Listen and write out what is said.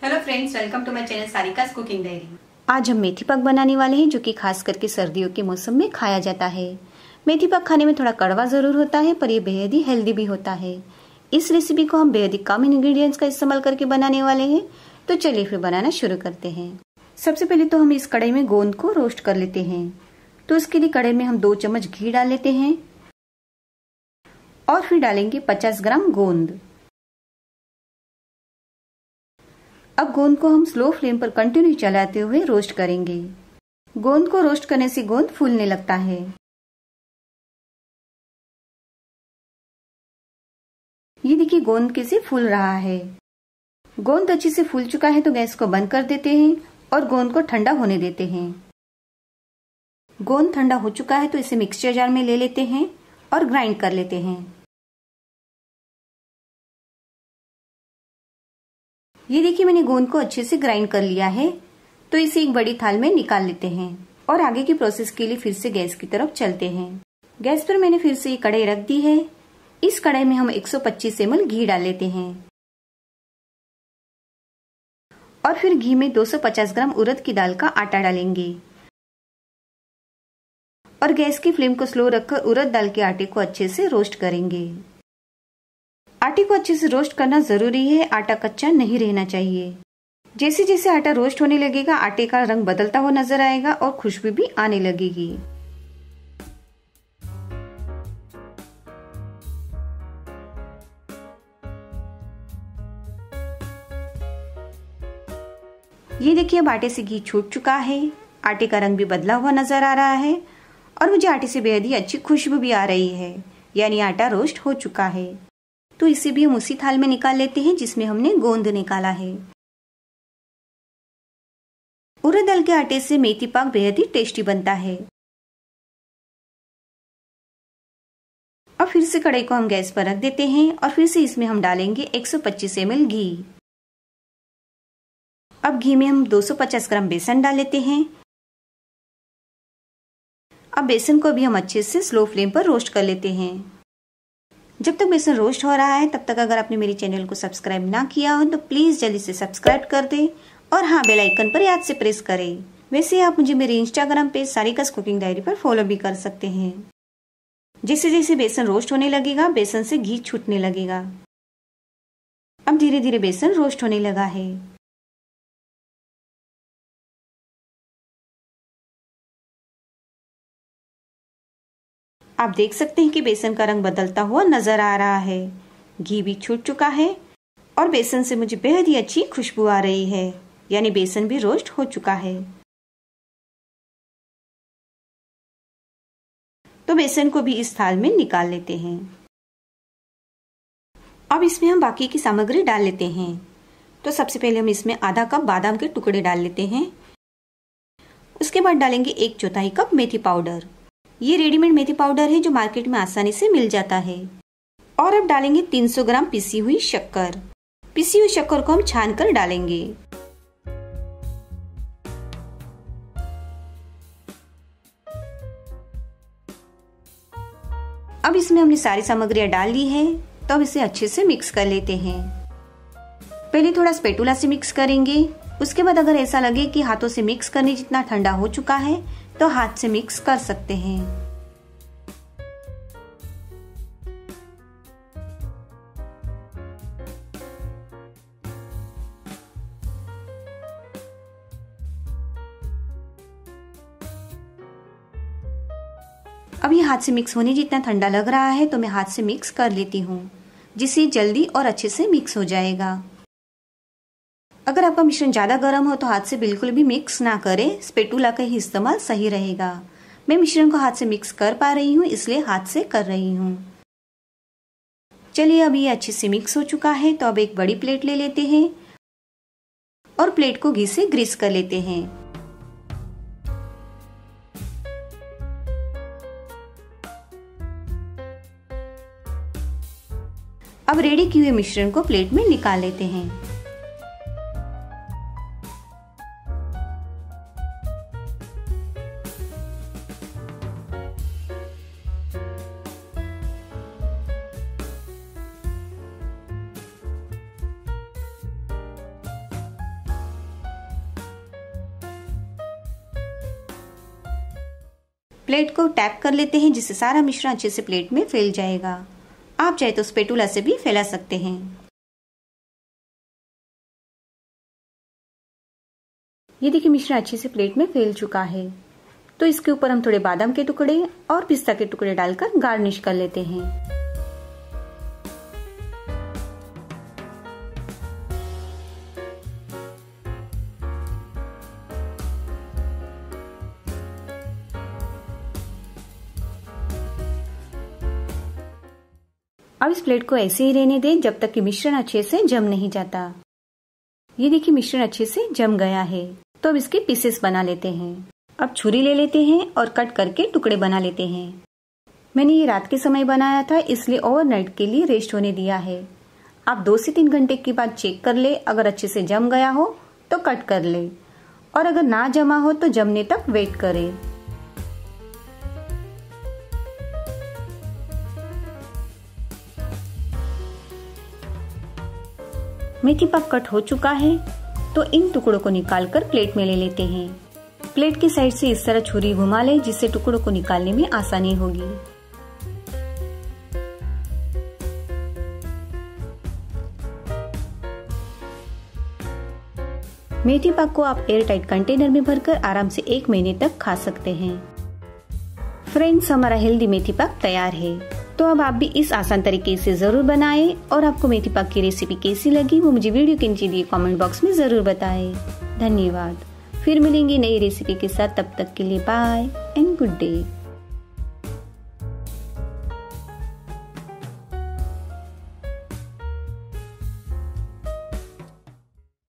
Hello friends, welcome to my channel Sarika's cooking diary. आज हम मेथी पाक बनाने वाले हैं, जो कि खास करके सर्दियों के मौसम में खाया जाता है। मेथी पाक खाने में थोड़ा कड़वा जरूर होता है, पर यह बेहद ही हेल्दी भी होता है। इस रेसिपी को हम बेहद ही कम इंग्रेडिएंट्स का इस्तेमाल करके बनाने वाले हैं। तो चलिए फिर बनाना शुरू करते हैं। सबसे पहले तो हम इस कढ़ाई में गोंद को रोस्ट कर लेते हैं। तो इसके लिए कढ़ाई में हम 2 चम्मच घी डाल लेते हैं और फिर डालेंगे 50 ग्राम गोंद। अब गोंद को हम स्लो फ्लेम पर कंटिन्यू चलाते हुए रोस्ट करेंगे। गोंद को रोस्ट करने से गोंद फूलने लगता है। ये देखिए गोंद कैसे फूल रहा है। गोंद अच्छे से फूल चुका है तो गैस को बंद कर देते हैं और गोंद को ठंडा होने देते हैं। गोंद ठंडा हो चुका है तो इसे मिक्सचर जार में ले लेते हैं और ग्राइंड कर लेते हैं। ये देखिए मैंने गोंद को अच्छे से ग्राइंड कर लिया है। तो इसे एक बड़ी थाल में निकाल लेते हैं और आगे की प्रोसेस के लिए फिर से गैस की तरफ चलते हैं। गैस पर मैंने फिर से ये कढ़ाई रख दी है। इस कढ़ाई में हम 125 ml घी डाल लेते हैं और फिर घी में 250 ग्राम उड़द की दाल का आटा डालेंगे और गैस की फ्लेम को स्लो रखकर उड़द दाल के आटे को अच्छे से रोस्ट करेंगे। आटे को अच्छे से रोस्ट करना जरूरी है, आटा कच्चा नहीं रहना चाहिए। जैसे जैसे आटा रोस्ट होने लगेगा आटे का रंग बदलता हुआ नजर आएगा और खुशबू भी आने लगेगी। ये देखिए अब आटे से घी छूट चुका है, आटे का रंग भी बदला हुआ नजर आ रहा है और मुझे आटे से बेहद ही अच्छी खुशबू भी आ रही है, यानी आटा रोस्ट हो चुका है। तो इसे भी हम उसी थाल में निकाल लेते हैं जिसमें हमने गोंद निकाला है। उड़द दाल के आटे से मेथी पाक बेहद ही टेस्टी बनता है। अब फिर से कढ़ाई को हम गैस पर रख देते हैं और फिर से इसमें हम डालेंगे 125 ml घी। अब घी में हम 250 ग्राम बेसन डाल लेते हैं। अब बेसन को भी हम अच्छे से स्लो फ्लेम पर रोस्ट कर लेते हैं। जब तक बेसन रोस्ट हो रहा है तब तक अगर आपने मेरे चैनल को सब्सक्राइब ना किया हो तो प्लीज जल्दी से सब्सक्राइब कर दें और हाँ, बेल आइकन पर याद से प्रेस करें। वैसे आप मुझे मेरे इंस्टाग्राम पेज सारिकास कुकिंग डायरी पर फॉलो भी कर सकते हैं। जैसे जैसे बेसन रोस्ट होने लगेगा बेसन से घी छूटने लगेगा। अब धीरे धीरे बेसन रोस्ट होने लगा है। आप देख सकते हैं कि बेसन का रंग बदलता हुआ नजर आ रहा है। घी भी छूट चुका है और बेसन से मुझे बेहद ही अच्छी खुशबू आ रही है, यानी बेसन भी रोस्ट हो चुका है। तो बेसन को भी इस थाल में निकाल लेते हैं। अब इसमें हम बाकी की सामग्री डाल लेते हैं। तो सबसे पहले हम इसमें आधा कप बादाम के टुकड़े डाल लेते हैं। उसके बाद डालेंगे 1/4 कप मेथी पाउडर। ये रेडीमेड मेथी पाउडर है जो मार्केट में आसानी से मिल जाता है। और अब डालेंगे 300 ग्राम पिसी हुई शक्कर। पिसी हुई शक्कर को हम छान कर डालेंगे। अब इसमें हमने सारी सामग्रियां डाल ली है, तो अब इसे अच्छे से मिक्स कर लेते हैं। पहले थोड़ा स्पैटुला से मिक्स करेंगे। उसके बाद अगर ऐसा लगे कि हाथों से मिक्स करने जितना ठंडा हो चुका है तो हाथ से मिक्स कर सकते हैं। अब ये हाथ से मिक्स होने जितना ठंडा लग रहा है तो मैं हाथ से मिक्स कर लेती हूँ, जिससे जल्दी और अच्छे से मिक्स हो जाएगा। अगर आपका मिश्रण ज्यादा गर्म हो तो हाथ से बिल्कुल भी मिक्स ना करें, स्पैटुला का ही इस्तेमाल सही रहेगा। मैं मिश्रण को हाथ से मिक्स कर पा रही हूँ इसलिए हाथ से कर रही हूँ। चलिए अब ये अच्छे से मिक्स हो चुका है तो अब एक बड़ी प्लेट ले लेते हैं और प्लेट को घी से ग्रीस कर लेते हैं। अब रेडी किए हुए मिश्रण को प्लेट में निकाल लेते हैं। प्लेट को टैप कर लेते हैं जिससे सारा मिश्रण अच्छे से प्लेट में फैल जाएगा। आप चाहे तो स्पैटुला से भी फैला सकते हैं। ये देखिए मिश्रण अच्छे से प्लेट में फैल चुका है। तो इसके ऊपर हम थोड़े बादाम के टुकड़े और पिस्ता के टुकड़े डालकर गार्निश कर लेते हैं। अब इस प्लेट को ऐसे ही रहने दें जब तक कि मिश्रण अच्छे से जम नहीं जाता। ये देखिए मिश्रण अच्छे से जम गया है। तो अब इसके पीसेस बना लेते हैं। अब छुरी ले लेते हैं और कट करके टुकड़े बना लेते हैं। मैंने ये रात के समय बनाया था इसलिए ओवरनाइट के लिए रेस्ट होने दिया है। आप 2 से 3 घंटे के बाद चेक कर ले, अगर अच्छे से जम गया हो तो कट कर ले और अगर ना जमा हो तो जमने तक वेट करें। मेथी पाक कट हो चुका है तो इन टुकड़ों को निकालकर प्लेट में ले लेते हैं। प्लेट की साइड से इस तरह छुरी घुमा लें जिससे टुकड़ों को निकालने में आसानी होगी। मेथी पाक को आप एयर टाइट कंटेनर में भरकर आराम से 1 महीने तक खा सकते हैं। फ्रेंड्स, हमारा हेल्दी मेथी पाक तैयार है। तो अब आप भी इस आसान तरीके से जरूर बनाएं और आपको मेथी पाक की रेसिपी कैसी लगी वो मुझे वीडियो के नीचे दिए कमेंट बॉक्स में जरूर बताएं। धन्यवाद। फिर मिलेंगे नई रेसिपी के साथ, तब तक के लिए बाय एंड गुड डे।